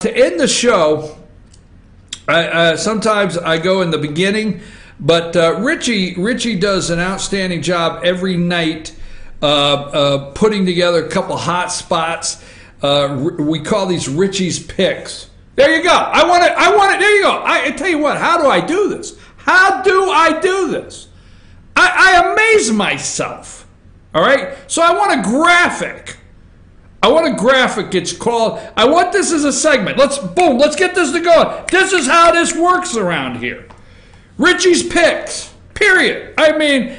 to end the show, sometimes I go in the beginning, but Richie does an outstanding job every night putting together a couple hot spots. We call these Richie's Picks. There you go. I want it. There you go. I tell you what, how do I do this? How do I do this? I amaze myself. All right? So I want a graphic. It's called, I want this as a segment. Let's get this to go. This is how this works around here. Richie's Picks, period. I mean,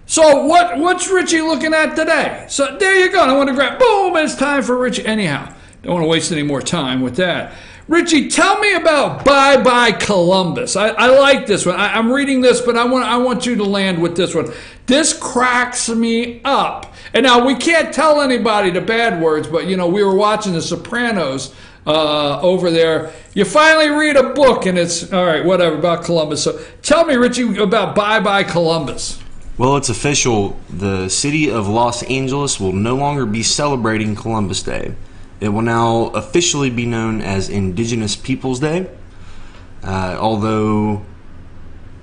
so what's Richie looking at today? So there you go. I want to grab, boom, it's time for Richie. Anyhow, don't want to waste any more time with that. Richie, tell me about Bye Bye Columbus. I like this one. I'm reading this, but I want you to land with this one. This cracks me up. And now we can't tell anybody the bad words, but we were watching the Sopranos over there. You finally read a book, and it's all right, whatever, about Columbus. So tell me, Richie, about Bye Bye Columbus. Well, it's official. The city of Los Angeles will no longer be celebrating Columbus Day. It will now officially be known as Indigenous Peoples Day, although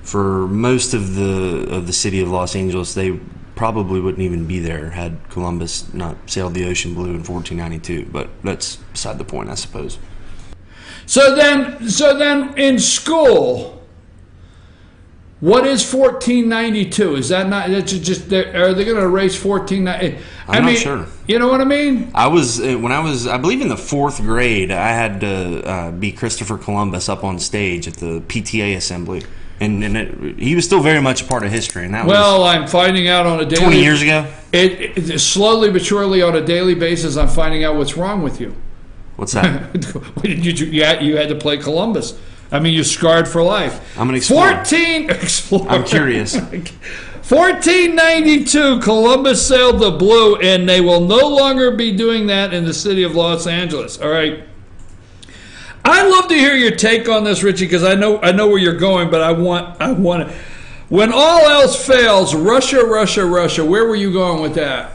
for most of the city of Los Angeles, they probably wouldn't even be there had Columbus not sailed the ocean blue in 1492. But that's beside the point, I suppose. So then, in school, what is 1492? Is that not? That's just. Are they going to erase 1490? I'm not sure. You know what I mean? I believe in the 4th grade, I had to be Christopher Columbus up on stage at the PTA assembly, and he was still very much a part of history. And that I'm finding out on a daily. 20 years ago. It slowly but surely on a daily basis, I'm finding out what's wrong with you. What's that? you had to play Columbus. I mean, you're scarred for life. I'm an explorer. I'm curious. 1492, Columbus sailed the blue, and they will no longer be doing that in the city of Los Angeles. All right. I'd love to hear your take on this, Richie, because I know where you're going, but I want it. When all else fails, Russia. Where were you going with that?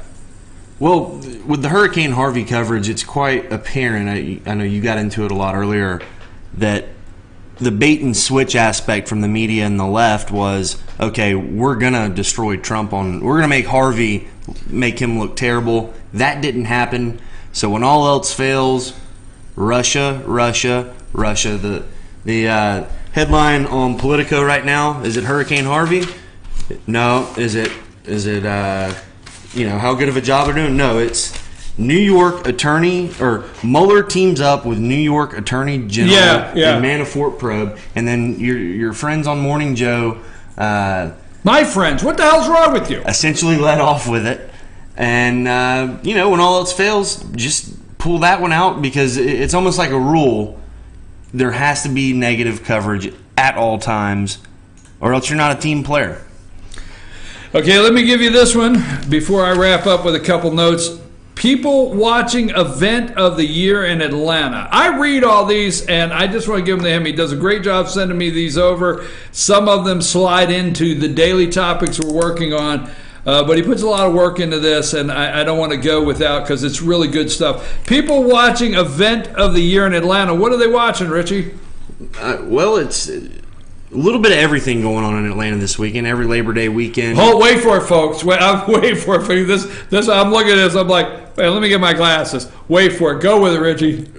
Well, with the Hurricane Harvey coverage, it's quite apparent. I know you got into it a lot earlier that the bait and switch aspect from the media and the left was, okay, we're going to destroy Trump we're going to make Harvey, make him look terrible. That didn't happen. So when all else fails, Russia. The headline on Politico right now, is it Hurricane Harvey? No. Is it how good of a job they're doing? No, it's New York attorney, or Mueller teams up with New York Attorney General and Manafort probe, and then your friends on Morning Joe, my friends, what the hell's wrong with you? Essentially let off with it, and when all else fails, just pull that one out, because it's almost like a rule. There has to be negative coverage at all times, or else you're not a team player. Okay, let me give you this one before I wrap up with a couple notes. People watching Event of the Year in Atlanta. I read all these, and I just want to give him to him. He does a great job sending me these over. Some of them slide into the daily topics we're working on, but he puts a lot of work into this, and I don't want to go without, because it's really good stuff. People watching Event of the Year in Atlanta. What are they watching, Richie? Well, it's a little bit of everything going on in Atlanta this weekend. Every Labor Day weekend. Wait for it, folks. I'm waiting for it. This. I'm looking at this. I'm like, hey, let me get my glasses. Wait for it. Go with it, Richie.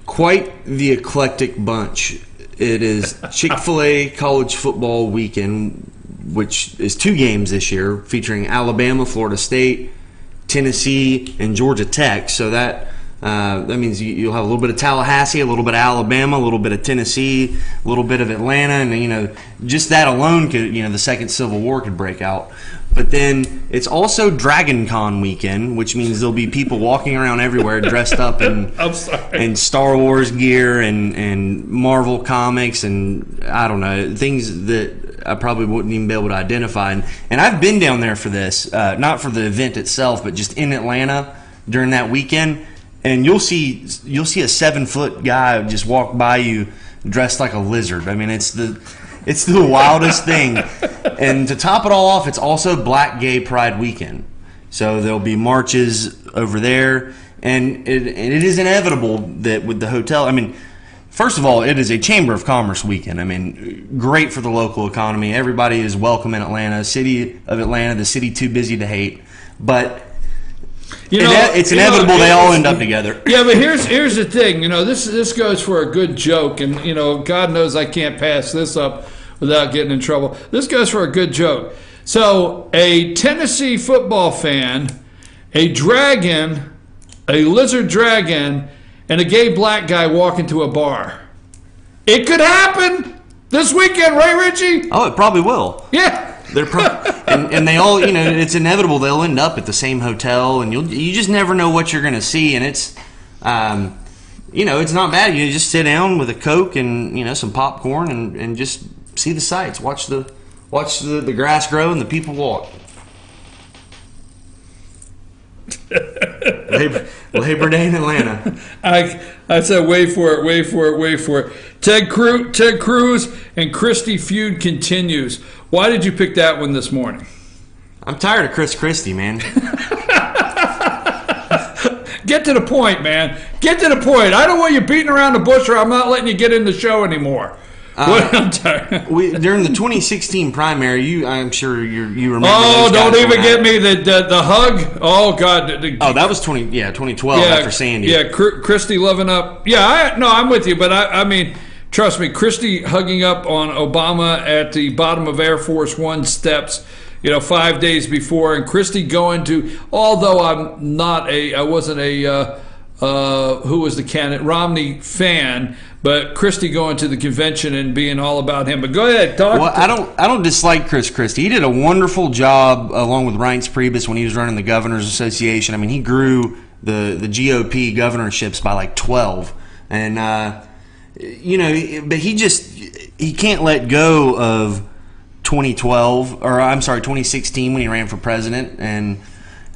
Quite the eclectic bunch. It is Chick-fil-A college football weekend, which is 2 games this year, featuring Alabama, Florida State, Tennessee, and Georgia Tech. So that means you'll have a little bit of Tallahassee, a little bit of Alabama, a little bit of Tennessee, a little bit of Atlanta, and just that alone could, the second Civil War could break out. But then it's also Dragon Con weekend, which means there'll be people walking around everywhere dressed up in Star Wars gear and Marvel comics, and I don't know, things that I probably wouldn't even be able to identify. And I've been down there for this, not for the event itself, but just in Atlanta during that weekend. And you'll see a 7-foot guy just walk by you dressed like a lizard. I mean, it's the wildest thing. And to top it all off, it's also Black Gay Pride weekend. So there'll be marches over there, and it is inevitable that with the hotel. I mean, First of all, it is a Chamber of Commerce weekend. I mean, great for the local economy. Everybody is welcome in Atlanta, city of Atlanta, the city too busy to hate. But it's inevitable they all end up together. Yeah, but here's the thing. This goes for a good joke, and God knows I can't pass this up without getting in trouble. This goes for a good joke. So a Tennessee football fan, a dragon, a lizard dragon, and a gay black guy walk into a bar. It could happen this weekend, right, Richie? Oh, it probably will. Yeah. They're and they all, it's inevitable they'll end up at the same hotel, and you just never know what you're going to see, and it's, it's not bad. You just sit down with a Coke and some popcorn and just see the sights, watch the grass grow and the people walk. Labor Day in Atlanta. I said, wait for it. Ted Cruz and Christie feud continues. Why did you pick that one this morning? I'm tired of Chris Christie, man. Get to the point, man. Get to the point. I don't want you beating around the bush, or I'm not letting you get in the show anymore. I'm tired. During the 2016 primary, I'm sure you remember. Oh, don't even get me the hug. Oh God. That was 2012 after Sandy. Yeah, Christie loving up. Yeah, I'm with you, but I mean, trust me, Christie hugging up on Obama at the bottom of Air Force One steps, 5 days before, and Christie going to. Although I wasn't a who was the candidate, Romney fan. But Christie going to the convention and being all about him. But go ahead, talk. Well, I don't dislike Chris Christie. He did a wonderful job along with Reince Priebus when he was running the Governors Association. I mean, he grew the GOP governorships by like 12, and but he can't let go of 2016 when he ran for president. And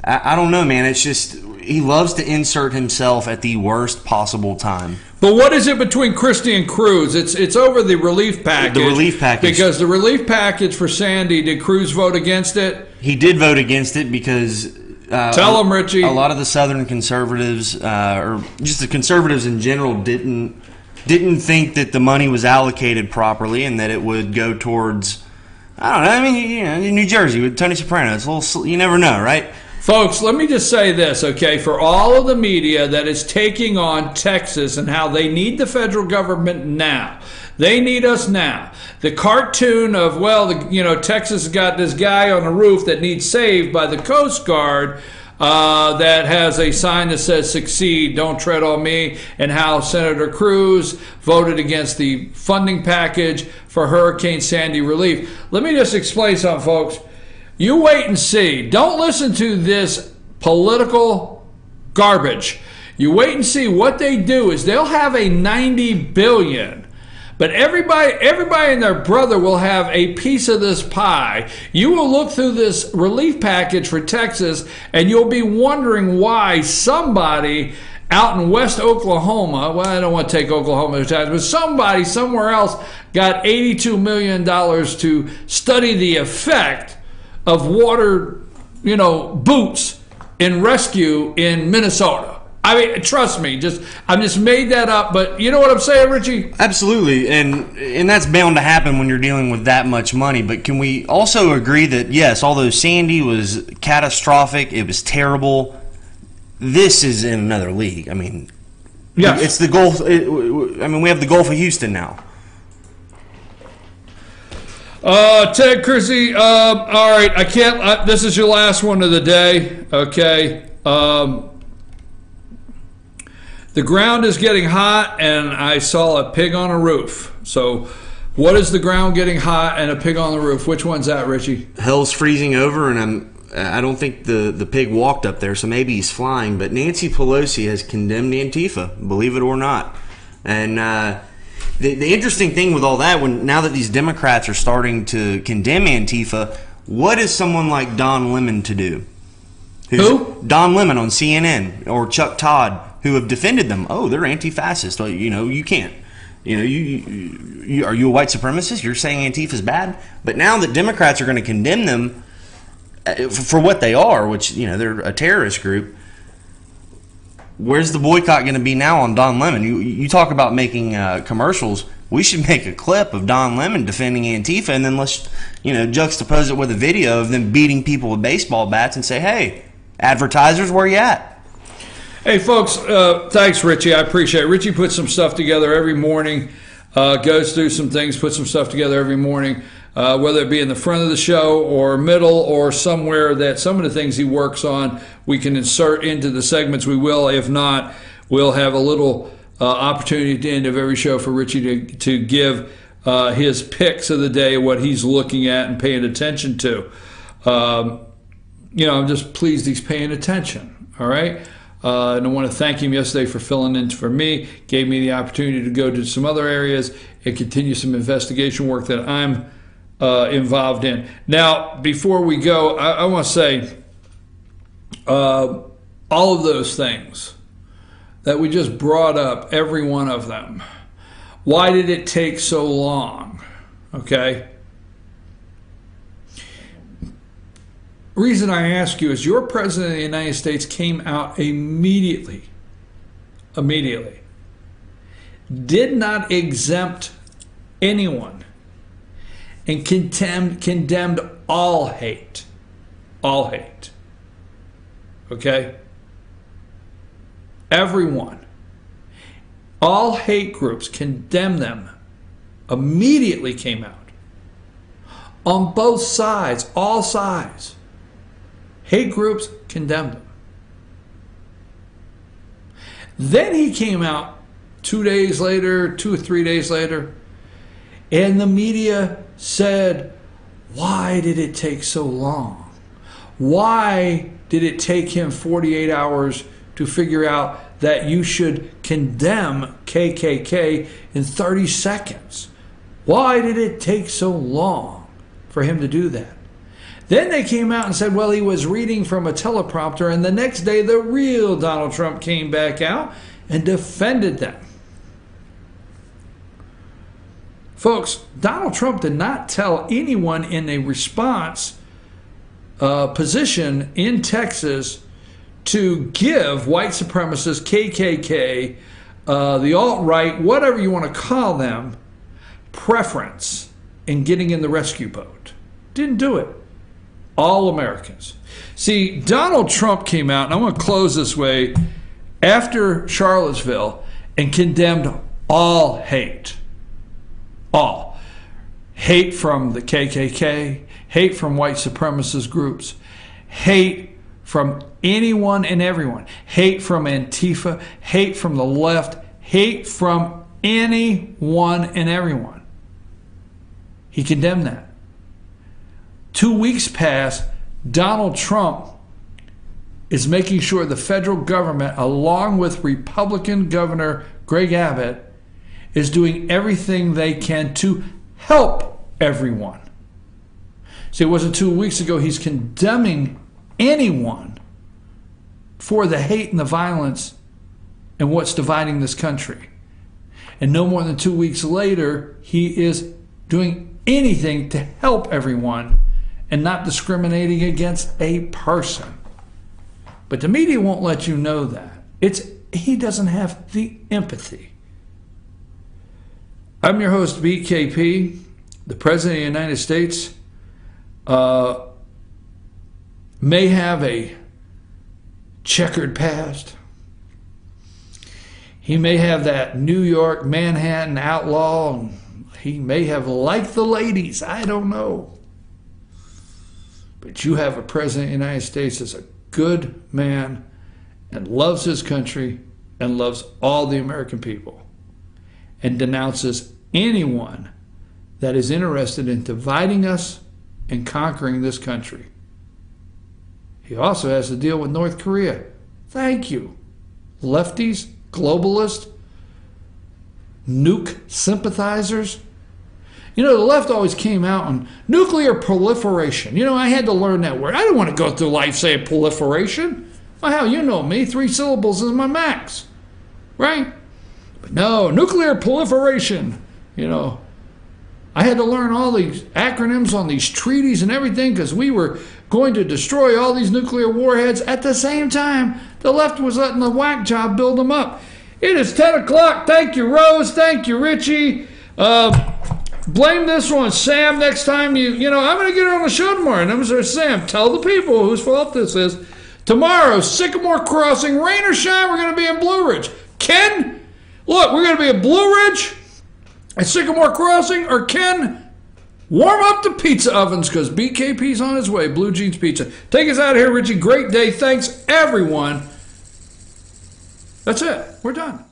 I don't know, man. It's just he loves to insert himself at the worst possible time. But what is it between Christie and Cruz? It's over the relief package. The relief package. Because the relief package for Sandy, did Cruz vote against it? He did vote against it because tell him, Richie. A lot of the Southern conservatives, or just the conservatives in general, didn't think that the money was allocated properly and that it would go towards, I don't know. I mean, in New Jersey with Tony Soprano, it's a little, you never know, right? Folks, let me just say this, okay? For all of the media that is taking on Texas and how they need the federal government now, they need us now. The cartoon of, Texas got this guy on the roof that needs saved by the Coast Guard that has a sign that says "Succeed, don't tread on me," and how Senator Cruz voted against the funding package for Hurricane Sandy relief. Let me just explain something, folks. You wait and see. Don't listen to this political garbage. You wait and see. What they do is they'll have a $90 billion, but everybody and their brother will have a piece of this pie. You will look through this relief package for Texas, and you'll be wondering why somebody out in West Oklahoma, well, I don't want to take Oklahoma to task, but somebody somewhere else got $82 million to study the effect of water, boots in rescue in Minnesota. I mean, trust me, I just made that up, but you know what I'm saying, Richie? Absolutely, and that's bound to happen when you're dealing with that much money. But can we also agree that, yes, although Sandy was catastrophic, it was terrible, this is in another league. I mean, yes. It's the Gulf. We have the Gulf of Houston now. Ted Christie, all right, I can't, this is your last one of the day, okay? The ground is getting hot, and I saw a pig on a roof. So what is the ground getting hot and a pig on the roof? Which one's that, Richie? Hell's freezing over, and I don't think the pig walked up there, so maybe he's flying. But Nancy Pelosi has condemned Antifa, believe it or not. And the interesting thing with all that, now that these Democrats are starting to condemn Antifa, what is someone like Don Lemon to do? Who? Don Lemon on CNN or Chuck Todd, who have defended them. Oh, they're anti-fascist. Well, you can't. Are you a white supremacist? You're saying Antifa's bad? But now that Democrats are going to condemn them for what they are, which they're a terrorist group. where's the boycott going to be now on Don Lemon? You talk about making commercials. We should make a clip of Don Lemon defending Antifa, and then let's juxtapose it with a video of them beating people with baseball bats and say, hey, advertisers, where you at? Hey, folks, thanks, Richie. I appreciate it. Richie puts some stuff together every morning, goes through some things, puts some stuff together every morning, whether it be in the front of the show or middle or somewhere that some of the things he works on we can insert into the segments. We will. If not, we'll have a little opportunity at the end of every show for Richie to give his picks of the day, what he's looking at and paying attention to. I'm just pleased he's paying attention, all right? And I want to thank him yesterday for filling in for me, gave me the opportunity to go to some other areas and continue some investigation work that I'm involved in. Now, before we go, I want to say all of those things that we just brought up, every one of them. Why did it take so long? Okay. Reason I ask you is your president of the United States came out immediately, did not exempt anyone, and condemned all hate. Okay? Everyone. All hate groups, condemn them. Immediately came out. On both sides, all sides. Hate groups condemned them. Then he came out 2 days later, 2 or 3 days later, and the media said, why did it take so long? Why did it take him 48 hours to figure out that you should condemn KKK in 30 seconds? Why did it take so long for him to do that? Then they came out and said, well, he was reading from a teleprompter, and the next day the real Donald Trump came back out and defended them. Folks, Donald Trump did not tell anyone in a response position in Texas to give white supremacists, KKK, the alt-right, whatever you want to call them, preference in getting in the rescue boat. Didn't do it. All Americans. See, Donald Trump came out, and I want to close this way, after Charlottesville and condemned all hate. All. Hate from the KKK, hate from white supremacist groups, hate from anyone and everyone, hate from Antifa, hate from the left, hate from anyone and everyone. He condemned that. 2 weeks pass, Donald Trump is making sure the federal government, along with Republican Governor Greg Abbott, is doing everything they can to help everyone. See, it wasn't 2 weeks ago he's condemning anyone for the hate and the violence and what's dividing this country. And no more than 2 weeks later, he is doing anything to help everyone and not discriminating against a person. But the media won't let you know that. He doesn't have the empathy. I'm your host, BKP. The President of the United States may have a checkered past. He may have that New York, Manhattan outlaw. And he may have liked the ladies. I don't know. But you have a president of the United States that's a good man and loves his country and loves all the American people and denounces anyone that is interested in dividing us and conquering this country. He also has to deal with North Korea. Thank you. Lefties, globalists, nuke sympathizers. You know, the left always came out on nuclear proliferation. You know, I had to learn that word. I didn't want to go through life saying proliferation. Well, hell, you know me. 3 syllables is my max. Right? But no, nuclear proliferation. You know, I had to learn all these acronyms on these treaties and everything because we were going to destroy all these nuclear warheads. At the same time, the left was letting the whack job build them up. It is 10 o'clock. Thank you, Rose. Thank you, Richie. Blame this one, Sam. Next time I'm going to get her on the show tomorrow. And I'm going to say, Sam, tell the people whose fault this is. Tomorrow, Sycamore Crossing, rain or shine, we're going to be in Blue Ridge. Ken, look, we're going to be in Blue Ridge at Sycamore Crossing, or Ken, warm up the pizza ovens because BKP's on his way. Blue Jeans Pizza. Take us out of here, Richie. Great day. Thanks, everyone. That's it. We're done.